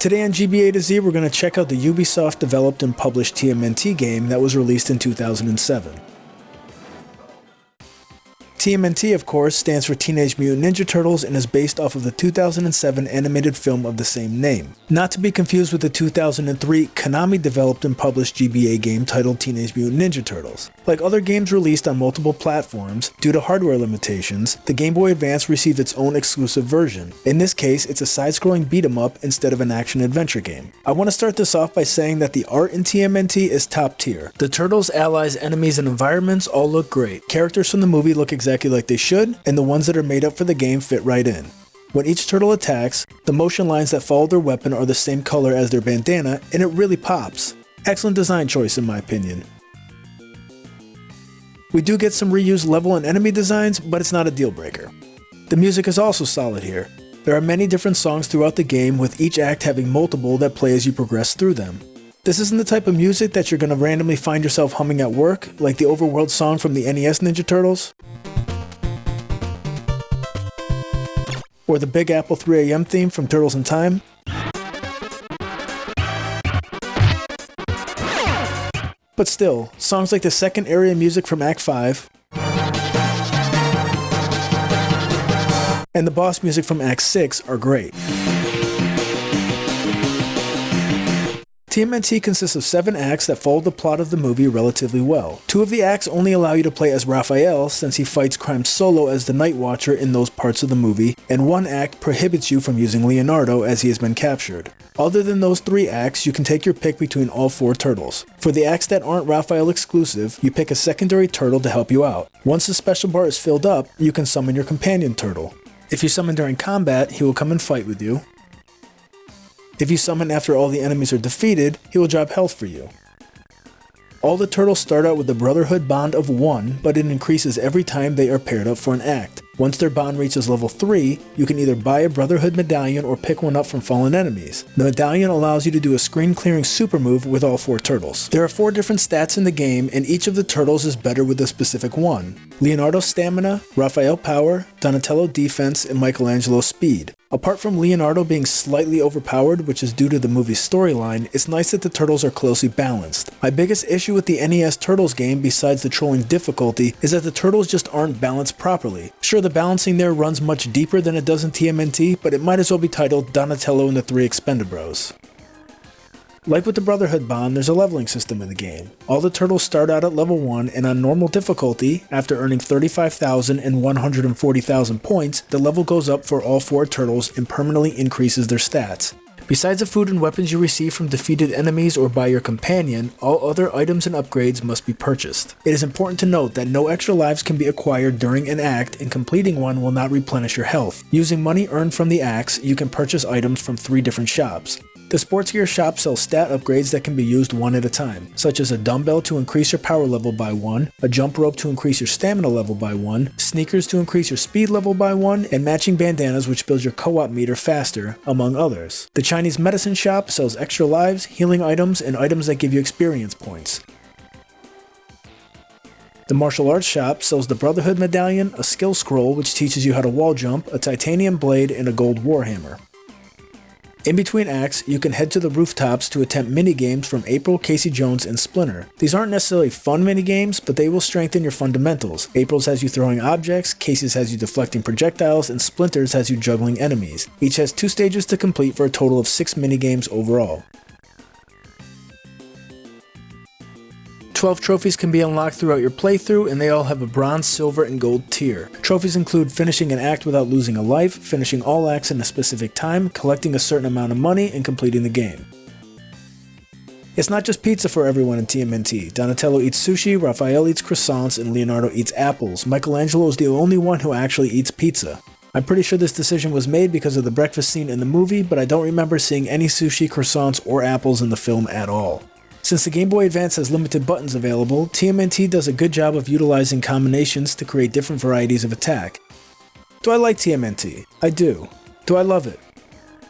Today on Gba-Z, we're going to check out the Ubisoft developed and published Tmnt game that was released in 2007. Tmnt, of course, stands for Teenage Mutant Ninja Turtles and is based off of the 2007 animated film of the same name. Not to be confused with the 2003 Konami developed and published GBA game titled Teenage Mutant Ninja Turtles. Like other games released on multiple platforms, due to hardware limitations, the Game Boy Advance received its own exclusive version. In this case, it's a side-scrolling beat-em-up instead of an action-adventure game. I want to start this off by saying that the art in Tmnt is top tier. The turtles, allies, enemies, and environments all look great. Characters from the movie look exactly like they should, and the ones that are made up for the game fit right in. When each turtle attacks, the motion lines that follow their weapon are the same color as their bandana, and it really pops. Excellent design choice in my opinion. We do get some reused level and enemy designs, but it's not a deal breaker. The music is also solid here. There are many different songs throughout the game, with each act having multiple that play as you progress through them. This isn't the type of music that you're going to randomly find yourself humming at work, like the Overworld song from the NES Ninja Turtles, or the Big Apple 3 AM theme from Turtles in Time. But still, songs like the second area music from Act 5 and the boss music from Act 6 are great. Tmnt consists of 7 acts that follow the plot of the movie relatively well. 2 of the acts only allow you to play as Raphael since he fights crime solo as the Night Watcher in those parts of the movie, and 1 act prohibits you from using Leonardo as he has been captured. Other than those 3 acts, you can take your pick between all 4 turtles. For the acts that aren't Raphael exclusive, you pick a secondary turtle to help you out. Once the special bar is filled up, you can summon your companion turtle. If you summon during combat, he will come and fight with you. If you summon after all the enemies are defeated, he will drop health for you. All the turtles start out with the Brotherhood bond of 1, but it increases every time they are paired up for an act. Once their bond reaches level 3, you can either buy a Brotherhood medallion or pick one up from fallen enemies. The medallion allows you to do a screen clearing super move with all 4 turtles. There are 4 different stats in the game, and each of the turtles is better with a specific one. Leonardo stamina, Raphael power, Donatello defense, and Michelangelo speed. Apart from Leonardo being slightly overpowered, which is due to the movie's storyline, it's nice that the turtles are closely balanced. My biggest issue with the NES Turtles game, besides the trolling difficulty, is that the turtles just aren't balanced properly. Sure, the balancing there runs much deeper than it does in TMNT, but it might as well be titled Donatello and the 3 Expendabros. Like with the Brotherhood bond, there's a leveling system in the game. All the turtles start out at level 1, and on normal difficulty, after earning 35,000 and 140,000 points, the level goes up for all 4 turtles and permanently increases their stats. Besides the food and weapons you receive from defeated enemies or by your companion, all other items and upgrades must be purchased. It is important to note that no extra lives can be acquired during an act, and completing one will not replenish your health. Using money earned from the acts, you can purchase items from 3 different shops. The Sports Gear shop sells stat upgrades that can be used one at a time, such as a dumbbell to increase your power level by 1, a jump rope to increase your stamina level by 1, sneakers to increase your speed level by 1, and matching bandanas which builds your co-op meter faster, among others. The Chinese medicine shop sells extra lives, healing items, and items that give you experience points. The martial arts shop sells the Brotherhood medallion, a skill scroll which teaches you how to wall jump, a titanium blade, and a gold warhammer. In between acts, you can head to the rooftops to attempt minigames from April, Casey Jones, and Splinter. These aren't necessarily fun minigames, but they will strengthen your fundamentals. April's has you throwing objects, Casey's has you deflecting projectiles, and Splinter's has you juggling enemies. Each has 2 stages to complete for a total of 6 minigames overall. 12 trophies can be unlocked throughout your playthrough, and they all have a bronze, silver, and gold tier. Trophies include finishing an act without losing a life, finishing all acts in a specific time, collecting a certain amount of money, and completing the game. It's not just pizza for everyone in TMNT. Donatello eats sushi, Raphael eats croissants, and Leonardo eats apples. Michelangelo is the only one who actually eats pizza. I'm pretty sure this decision was made because of the breakfast scene in the movie, but I don't remember seeing any sushi, croissants, or apples in the film at all. Since the Game Boy Advance has limited buttons available, TMNT does a good job of utilizing combinations to create different varieties of attack. Do I like TMNT? I do. Do I love it?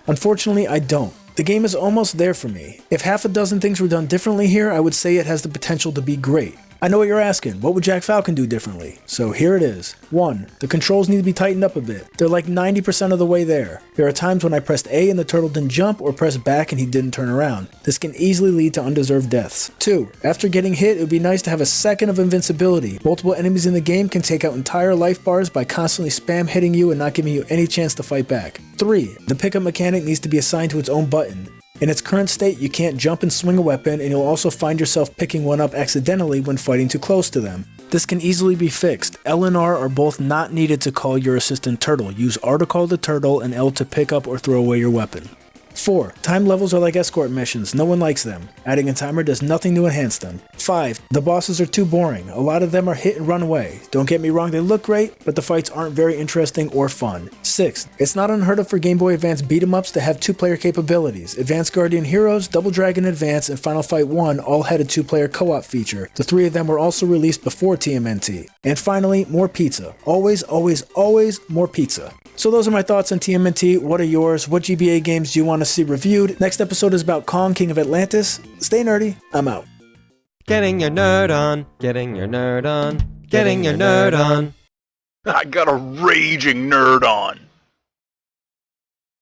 Unfortunately, I don't. The game is almost there for me. If half a dozen things were done differently here, I would say it has the potential to be great. I know what you're asking, what would Jack Falcon do differently? So here it is. 1. The controls need to be tightened up a bit. They're like 90% of the way there. There are times when I pressed A and the turtle didn't jump, or pressed back and he didn't turn around. This can easily lead to undeserved deaths. 2. After getting hit, it would be nice to have a second of invincibility. Multiple enemies in the game can take out entire life bars by constantly spam hitting you and not giving you any chance to fight back. 3. The pickup mechanic needs to be assigned to its own button. In its current state, you can't jump and swing a weapon, and you'll also find yourself picking one up accidentally when fighting too close to them. This can easily be fixed. L and R are both not needed to call your assistant turtle. Use R to call the turtle and L to pick up or throw away your weapon. 4. Time levels are like escort missions, no one likes them. Adding a timer does nothing to enhance them. 5. The bosses are too boring, a lot of them are hit and run away. Don't get me wrong, they look great, but the fights aren't very interesting or fun. 6. It's not unheard of for Game Boy Advance beat-em-ups to have 2-player capabilities. Advanced Guardian Heroes, Double Dragon Advance, and Final Fight 1 all had a 2-player co-op feature. The 3 of them were also released before TMNT. And finally, more pizza. Always, always, always more pizza. So those are my thoughts on TMNT. What are yours? What GBA games do you want to see reviewed? Next episode is about Kong, King of Atlantis. Stay nerdy. I'm out. Getting your nerd on. Getting your nerd on. Getting your nerd on. I got a raging nerd on.